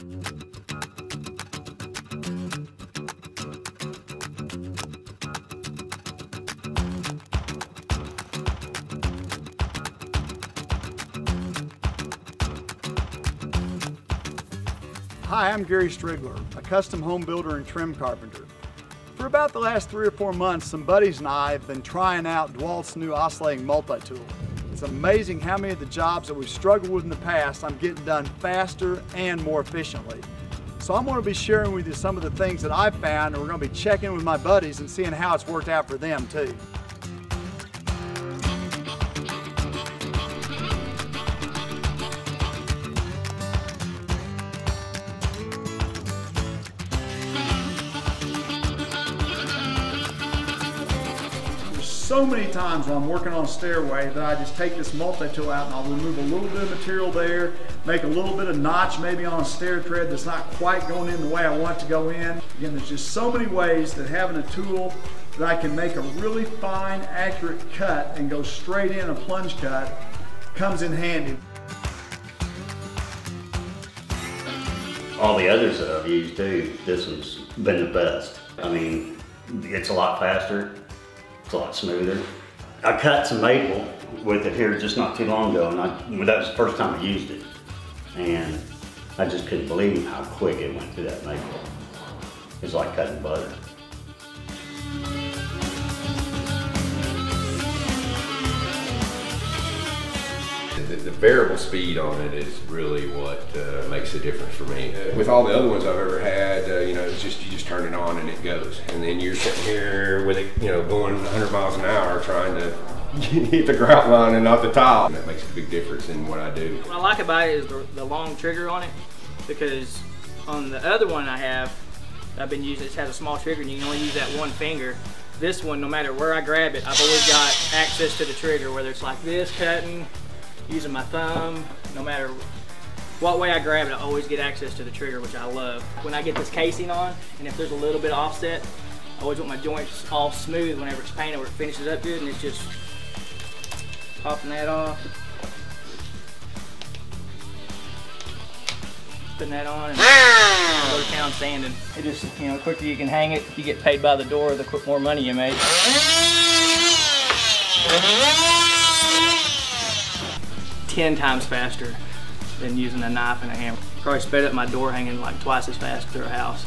Hi, I'm Gary Strigler, a custom home builder and trim carpenter. For about the last 3 or 4 months, some buddies and I have been trying out DeWalt's new oscillating multi-tool. It's amazing how many of the jobs that we've struggled with in the past I'm getting done faster and more efficiently. So I'm going to be sharing with you some of the things that I've found, and we're going to be checking with my buddies and seeing how it's worked out for them too. So many times when I'm working on a stairway that I just take this multi-tool out and I'll remove a little bit of material there, make a little bit of notch maybe on a stair tread that's not quite going in the way I want it to go in. Again, there's just so many ways that having a tool that I can make a really fine, accurate cut and go straight in a plunge cut comes in handy. All the others that I've used too, this one's been the best. I mean, it's a lot faster. It's a lot smoother. I cut some maple with it here just not too long ago, and that was the first time I used it. And I just couldn't believe how quick it went through that maple. It's like cutting butter. The variable speed on it is really what makes the difference for me. With all the other ones I've ever had, you know, it's just you just turn it on and it goes. And then you're sitting here with it, you know, going 100 miles an hour trying to hit the grout line and not the tile. And that makes a big difference in what I do. What I like about it is the long trigger on it, because on the other one I've been using, it has a small trigger and you can only use that one finger. This one, no matter where I grab it, I've always got access to the trigger, whether it's like this, cutting, using my thumb, no matter what way I grab it, I always get access to the trigger, which I love. When I get this casing on, and if there's a little bit of offset, I always want my joints all smooth whenever it's painted, where it finishes up good, and it's just popping that off, putting that on, and go to town sanding. It just, you know, the quicker you can hang it, you get paid by the door, the more money you make. 10 times faster than using a knife and a hammer. Probably sped up my door hanging like twice as fast through a house.